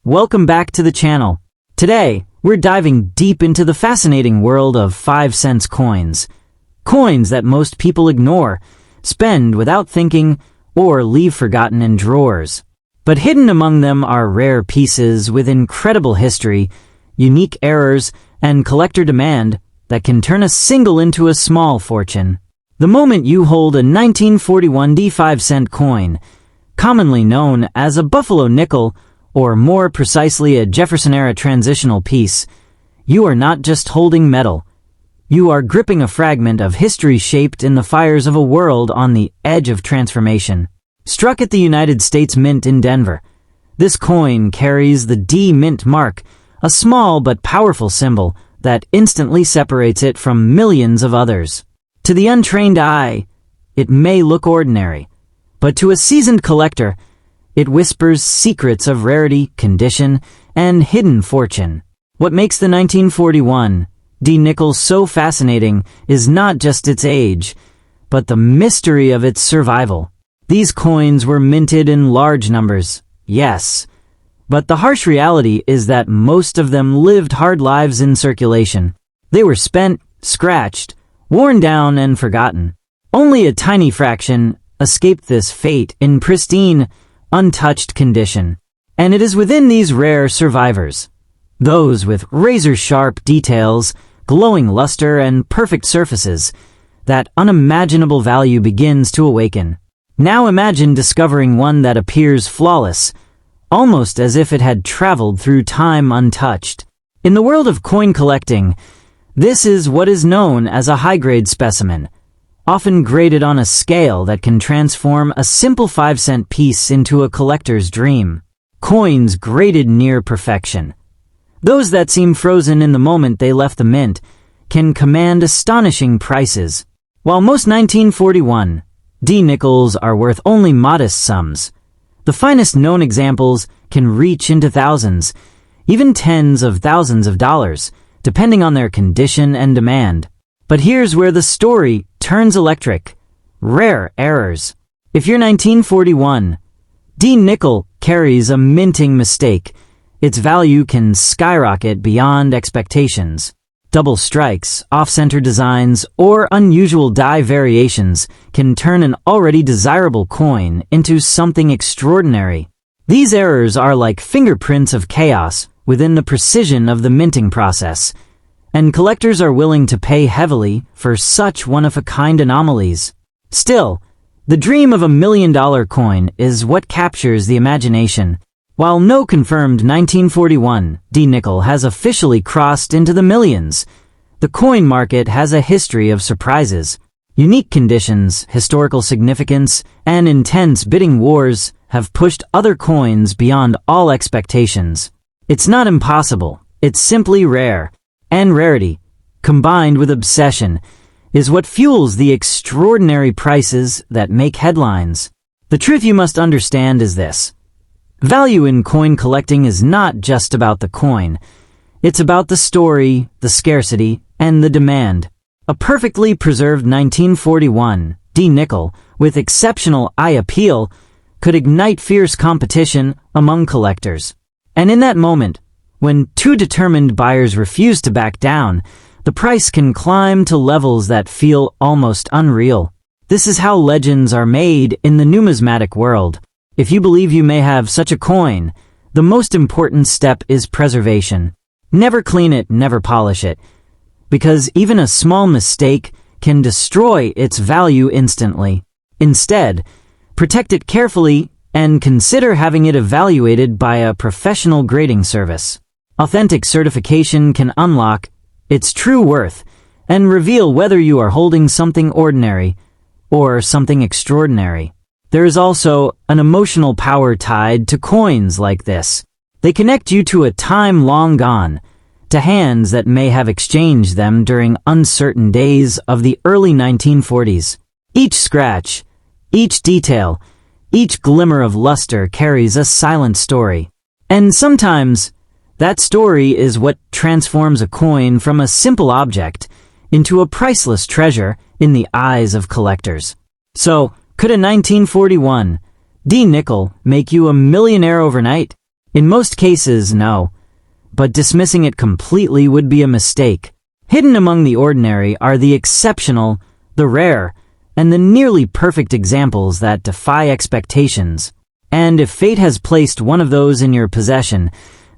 Welcome back to the channel. Today, we're diving deep into the fascinating world of 5-cent coins. Coins that most people ignore, spend without thinking, or leave forgotten in drawers. But hidden among them are rare pieces with incredible history, unique errors, and collector demand that can turn a single into a small fortune. The moment you hold a 1941 5-cent coin, commonly known as a Buffalo nickel, or more precisely a Jefferson-era transitional piece, you are not just holding metal. You are gripping a fragment of history shaped in the fires of a world on the edge of transformation. Struck at the United States Mint in Denver, this coin carries the D Mint mark, a small but powerful symbol that instantly separates it from millions of others. To the untrained eye, it may look ordinary, but to a seasoned collector, it whispers secrets of rarity, condition, and hidden fortune. What makes the 1941 D nickel so fascinating is not just its age, but the mystery of its survival. These coins were minted in large numbers, yes, but the harsh reality is that most of them lived hard lives in circulation. They were spent, scratched, worn down, and forgotten. Only a tiny fraction escaped this fate in pristine, untouched condition. And it is within these rare survivors, those with razor-sharp details, glowing luster, and perfect surfaces, that unimaginable value begins to awaken. Now imagine discovering one that appears flawless, almost as if it had traveled through time untouched. In the world of coin collecting, this is what is known as a high-grade specimen, often graded on a scale that can transform a simple 5-cent piece into a collector's dream. Coins graded near perfection. Those that seem frozen in the moment they left the mint can command astonishing prices. While most 1941 D nickels are worth only modest sums, the finest known examples can reach into thousands, even tens of thousands of dollars, depending on their condition and demand. But here's where the story turns electric. Rare errors. If your 1941 D nickel carries a minting mistake, its value can skyrocket beyond expectations. Double strikes, off-center designs, or unusual die variations can turn an already desirable coin into something extraordinary. These errors are like fingerprints of chaos within the precision of the minting process, and collectors are willing to pay heavily for such one-of-a-kind anomalies. Still, the dream of $1 million coin is what captures the imagination. While no confirmed 1941 D nickel has officially crossed into the millions, the coin market has a history of surprises. Unique conditions, historical significance, and intense bidding wars have pushed other coins beyond all expectations. It's not impossible, it's simply rare. And rarity, combined with obsession, is what fuels the extraordinary prices that make headlines. The truth you must understand is this. Value in coin collecting is not just about the coin. It's about the story, the scarcity, and the demand. A perfectly preserved 1941 D nickel with exceptional eye appeal could ignite fierce competition among collectors. And in that moment, when two determined buyers refuse to back down, the price can climb to levels that feel almost unreal. This is how legends are made in the numismatic world. If you believe you may have such a coin, the most important step is preservation. Never clean it, never polish it, because even a small mistake can destroy its value instantly. Instead, protect it carefully and consider having it evaluated by a professional grading service. Authentic certification can unlock its true worth and reveal whether you are holding something ordinary or something extraordinary. There is also an emotional power tied to coins like this. They connect you to a time long gone, to hands that may have exchanged them during uncertain days of the early 1940s. Each scratch, each detail, each glimmer of luster carries a silent story. And sometimes, that story is what transforms a coin from a simple object into a priceless treasure in the eyes of collectors. So, could a 1941 D nickel make you a millionaire overnight? In most cases, no. But dismissing it completely would be a mistake. Hidden among the ordinary are the exceptional, the rare, and the nearly perfect examples that defy expectations. And if fate has placed one of those in your possession,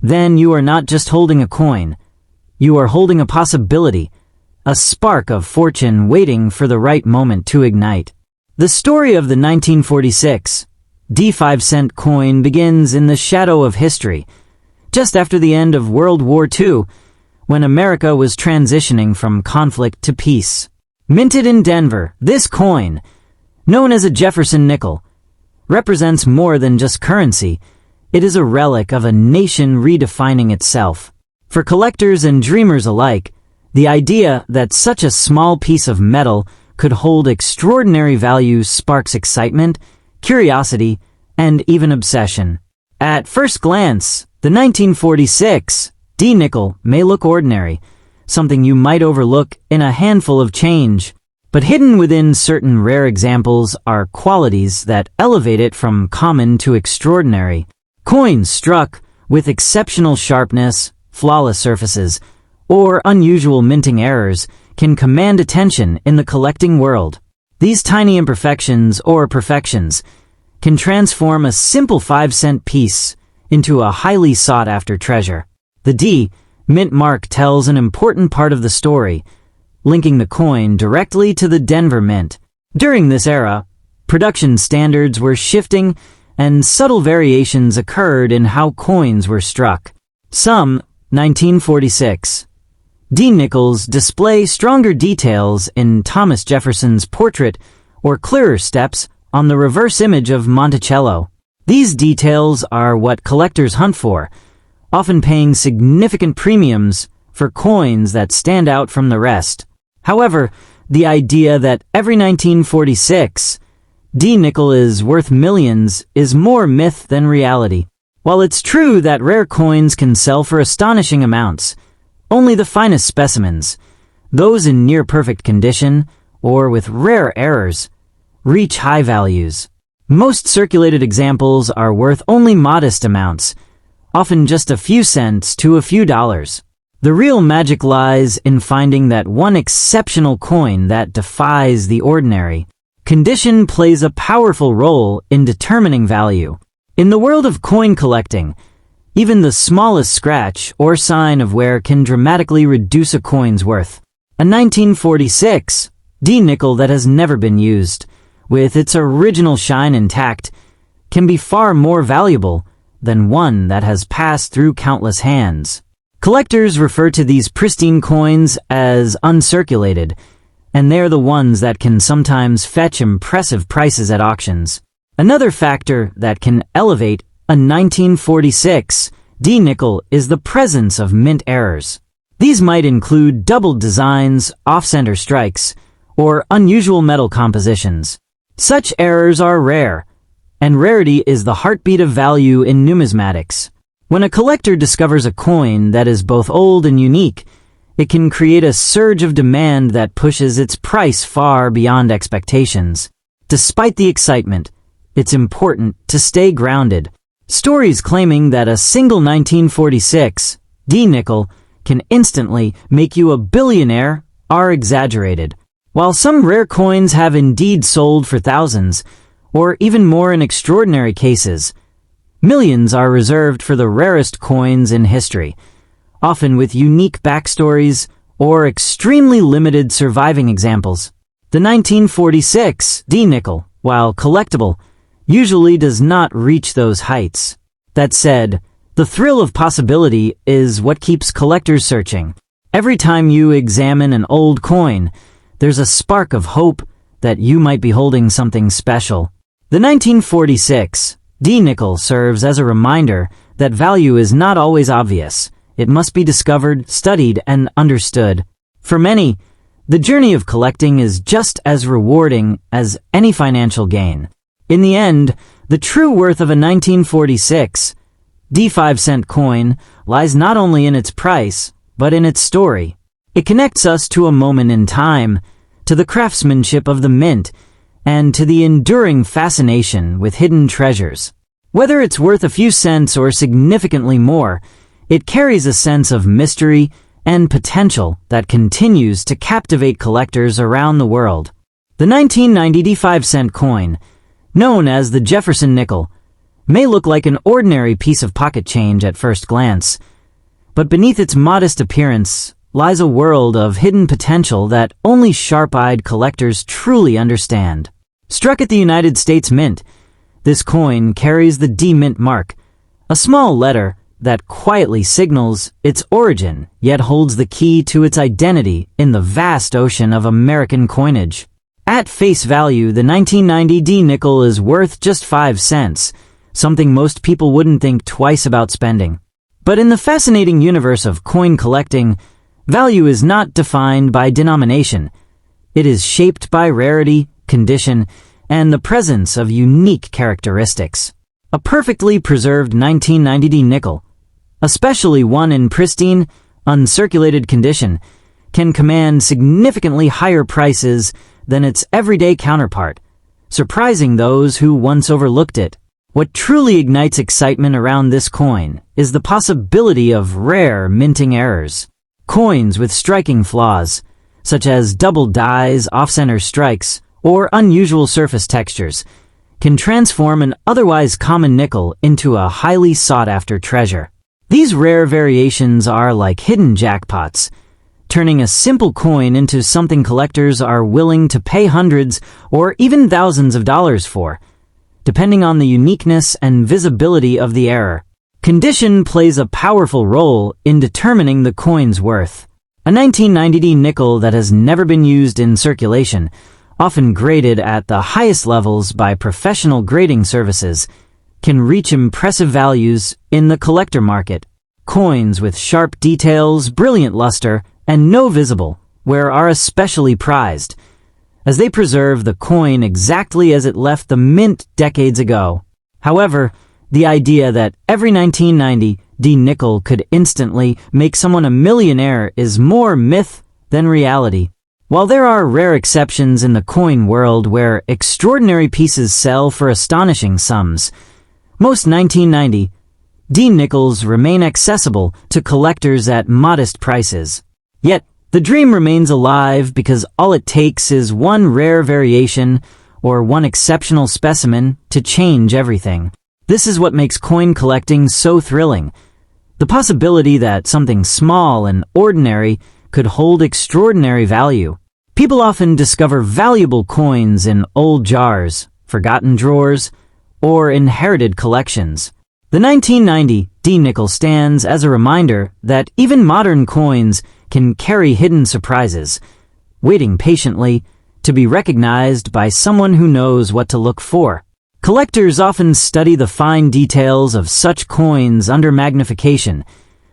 then you are not just holding a coin. You are holding a possibility, a spark of fortune waiting for the right moment to ignite. The story of the 1946 D5-cent coin begins in the shadow of history, just after the end of World War II, when America was transitioning from conflict to peace. Minted in Denver, this coin, known as a Jefferson nickel, represents more than just currency. It is a relic of a nation redefining itself. For collectors and dreamers alike, the idea that such a small piece of metal could hold extraordinary value sparks excitement, curiosity, and even obsession. At first glance, the 1946 D-nickel may look ordinary, something you might overlook in a handful of change, but hidden within certain rare examples are qualities that elevate it from common to extraordinary. Coins struck with exceptional sharpness, flawless surfaces, or unusual minting errors can command attention in the collecting world. These tiny imperfections or perfections can transform a simple 5-cent piece into a highly sought-after treasure. The D mint mark tells an important part of the story, linking the coin directly to the Denver Mint. During this era, production standards were shifting and subtle variations occurred in how coins were struck. Some 1946 D-nickels display stronger details in Thomas Jefferson's portrait or clearer steps on the reverse image of Monticello. These details are what collectors hunt for, often paying significant premiums for coins that stand out from the rest. However, the idea that every 1946 D-nickel is worth millions is more myth than reality. While it's true that rare coins can sell for astonishing amounts, only the finest specimens, those in near-perfect condition or with rare errors, reach high values. Most circulated examples are worth only modest amounts, often just a few cents to a few dollars. The real magic lies in finding that one exceptional coin that defies the ordinary. Condition plays a powerful role in determining value. In the world of coin collecting, even the smallest scratch or sign of wear can dramatically reduce a coin's worth. A 1946 D-nickel that has never been used, with its original shine intact, can be far more valuable than one that has passed through countless hands. Collectors refer to these pristine coins as uncirculated, and they're the ones that can sometimes fetch impressive prices at auctions. Another factor that can elevate a 1946 D-nickel is the presence of mint errors. These might include doubled designs, off-center strikes, or unusual metal compositions. Such errors are rare, and rarity is the heartbeat of value in numismatics. When a collector discovers a coin that is both old and unique, it can create a surge of demand that pushes its price far beyond expectations. Despite the excitement, it's important to stay grounded. Stories claiming that a single 1946 D-nickel can instantly make you a billionaire are exaggerated. While some rare coins have indeed sold for thousands, or even more in extraordinary cases, millions are reserved for the rarest coins in history, often with unique backstories or extremely limited surviving examples. The 1946 D-nickel, while collectible, usually does not reach those heights. That said, the thrill of possibility is what keeps collectors searching. Every time you examine an old coin, there's a spark of hope that you might be holding something special. The 1946 D-nickel serves as a reminder that value is not always obvious. It must be discovered, studied, and understood. For many, the journey of collecting is just as rewarding as any financial gain. In the end, the true worth of a 1946 D5-cent coin lies not only in its price, but in its story. It connects us to a moment in time, to the craftsmanship of the mint, and to the enduring fascination with hidden treasures. Whether it's worth a few cents or significantly more, it carries a sense of mystery and potential that continues to captivate collectors around the world. The 1990 5-cent coin, known as the Jefferson nickel, may look like an ordinary piece of pocket change at first glance, but beneath its modest appearance lies a world of hidden potential that only sharp-eyed collectors truly understand. Struck at the United States Mint, this coin carries the D Mint mark, a small letter that quietly signals its origin, yet holds the key to its identity in the vast ocean of American coinage. At face value, the 1990 D nickel is worth just 5 cents, something most people wouldn't think twice about spending. But in the fascinating universe of coin collecting, value is not defined by denomination. It is shaped by rarity, condition, and the presence of unique characteristics. A perfectly preserved 1990 D nickel, especially one in pristine, uncirculated condition, can command significantly higher prices than its everyday counterpart, surprising those who once overlooked it. What truly ignites excitement around this coin is the possibility of rare minting errors. Coins with striking flaws, such as double dies, off-center strikes, or unusual surface textures, can transform an otherwise common nickel into a highly sought-after treasure. These rare variations are like hidden jackpots, turning a simple coin into something collectors are willing to pay hundreds or even thousands of dollars for, depending on the uniqueness and visibility of the error. Condition plays a powerful role in determining the coin's worth. A 1990 D nickel that has never been used in circulation, often graded at the highest levels by professional grading services, can reach impressive values in the collector market. Coins with sharp details, brilliant luster, and no visible wear are especially prized, as they preserve the coin exactly as it left the mint decades ago. However, the idea that every 1990 D nickel could instantly make someone a millionaire is more myth than reality. While there are rare exceptions in the coin world where extraordinary pieces sell for astonishing sums, most 1990 D nickels remain accessible to collectors at modest prices. Yet, the dream remains alive because all it takes is one rare variation or one exceptional specimen to change everything. This is what makes coin collecting so thrilling. The possibility that something small and ordinary could hold extraordinary value. People often discover valuable coins in old jars, forgotten drawers, or inherited collections. The 1990 D nickel stands as a reminder that even modern coins can carry hidden surprises, waiting patiently to be recognized by someone who knows what to look for. Collectors often study the fine details of such coins under magnification,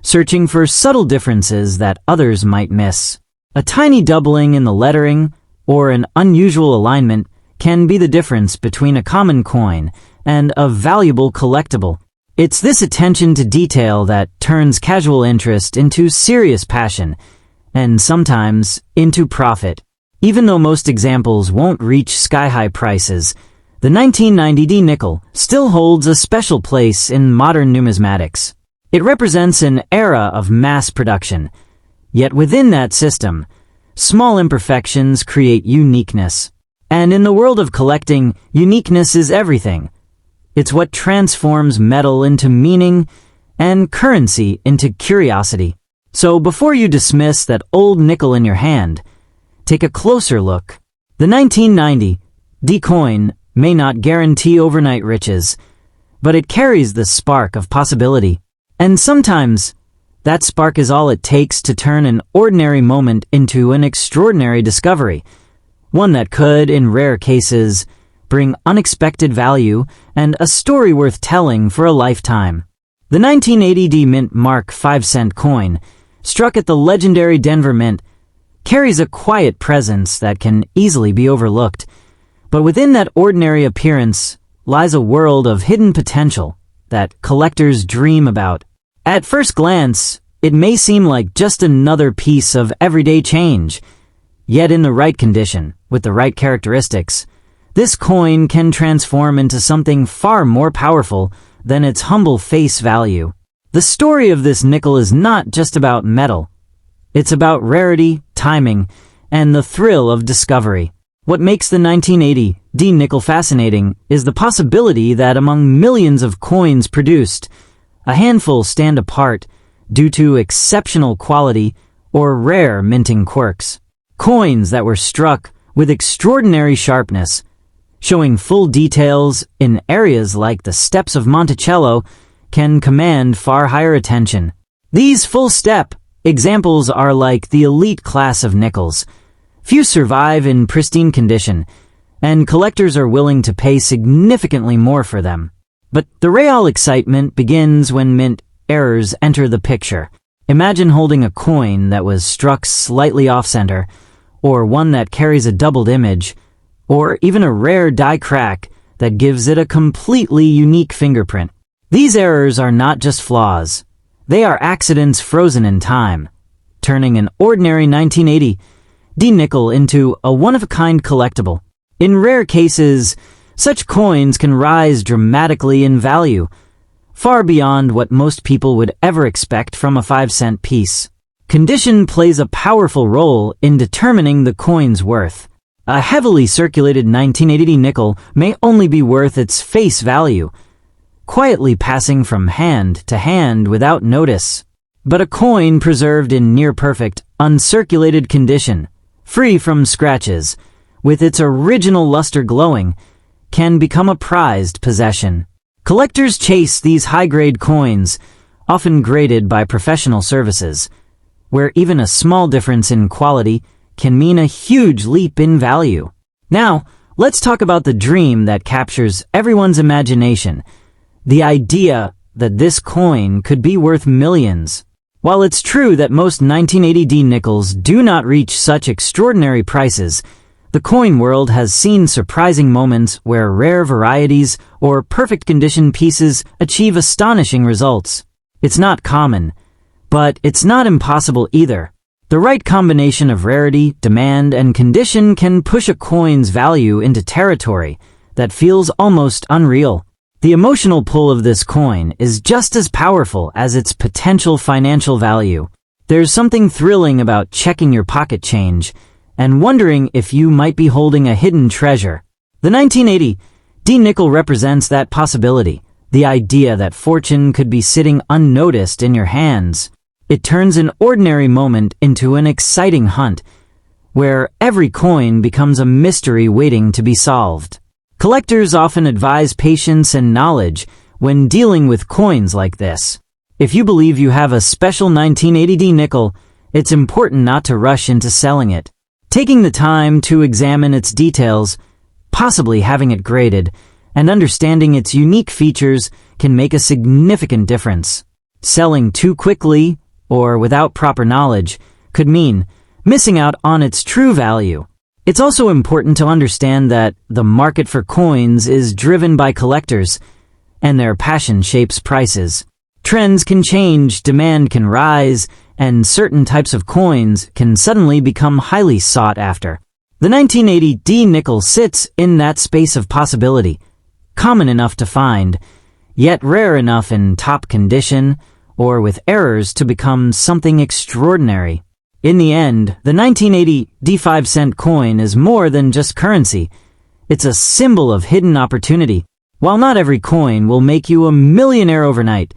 searching for subtle differences that others might miss. A tiny doubling in the lettering or an unusual alignment can be the difference between a common coin and a valuable collectible. It's this attention to detail that turns casual interest into serious passion, and sometimes into profit. Even though most examples won't reach sky-high prices, the 1990 D nickel still holds a special place in modern numismatics. It represents an era of mass production, yet within that system, small imperfections create uniqueness. And in the world of collecting, uniqueness is everything. It's what transforms metal into meaning and currency into curiosity. So before you dismiss that old nickel in your hand, take a closer look. The 1990 D coin may not guarantee overnight riches, but it carries the spark of possibility. And sometimes, that spark is all it takes to turn an ordinary moment into an extraordinary discovery, one that could, in rare cases, bring unexpected value and a story worth telling for a lifetime. The 1980 D Mint Mark 5-cent coin, struck at the legendary Denver Mint, carries a quiet presence that can easily be overlooked. But within that ordinary appearance lies a world of hidden potential that collectors dream about. At first glance, it may seem like just another piece of everyday change. Yet in the right condition, with the right characteristics, this coin can transform into something far more powerful than its humble face value. The story of this nickel is not just about metal. It's about rarity, timing, and the thrill of discovery. What makes the 1980 D nickel fascinating is the possibility that among millions of coins produced, a handful stand apart due to exceptional quality or rare minting quirks. Coins that were struck with extraordinary sharpness, showing full details in areas like the steps of Monticello, can command far higher attention. These full-step examples are like the elite class of nickels. Few survive in pristine condition, and collectors are willing to pay significantly more for them. But the real excitement begins when mint errors enter the picture. Imagine holding a coin that was struck slightly off-center, or one that carries a doubled image, or even a rare die crack that gives it a completely unique fingerprint. These errors are not just flaws. They are accidents frozen in time, turning an ordinary 1980 D nickel into a one-of-a-kind collectible. In rare cases, such coins can rise dramatically in value, far beyond what most people would ever expect from a 5-cent piece. Condition plays a powerful role in determining the coin's worth. A heavily circulated 1980 nickel may only be worth its face value, quietly passing from hand to hand without notice. But a coin preserved in near-perfect, uncirculated condition, free from scratches, with its original luster glowing, can become a prized possession. Collectors chase these high-grade coins, often graded by professional services, where even a small difference in quality can mean a huge leap in value. Now, let's talk about the dream that captures everyone's imagination, the idea that this coin could be worth millions. While it's true that most 1980 D nickels do not reach such extraordinary prices, the coin world has seen surprising moments where rare varieties or perfect condition pieces achieve astonishing results. It's not common, but it's not impossible either. The right combination of rarity, demand, and condition can push a coin's value into territory that feels almost unreal. The emotional pull of this coin is just as powerful as its potential financial value. There's something thrilling about checking your pocket change and wondering if you might be holding a hidden treasure. The 1980 D nickel represents that possibility, the idea that fortune could be sitting unnoticed in your hands. It turns an ordinary moment into an exciting hunt, where every coin becomes a mystery waiting to be solved. Collectors often advise patience and knowledge when dealing with coins like this. If you believe you have a special 1980 D nickel, it's important not to rush into selling it. Taking the time to examine its details, possibly having it graded, and understanding its unique features can make a significant difference. Selling too quickly or without proper knowledge could mean missing out on its true value. It's also important to understand that the market for coins is driven by collectors, and their passion shapes prices. Trends can change, demand can rise, and certain types of coins can suddenly become highly sought after. The 1980 D nickel sits in that space of possibility, common enough to find, yet rare enough in top condition or with errors to become something extraordinary. In the end, the 1980 D 5-cent coin is more than just currency. It's a symbol of hidden opportunity. While not every coin will make you a millionaire overnight,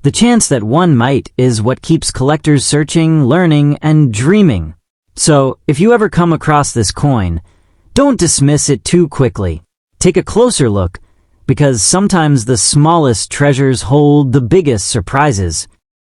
the chance that one might is what keeps collectors searching, learning, and dreaming. So, if you ever come across this coin, don't dismiss it too quickly. Take a closer look, because sometimes the smallest treasures hold the biggest surprises.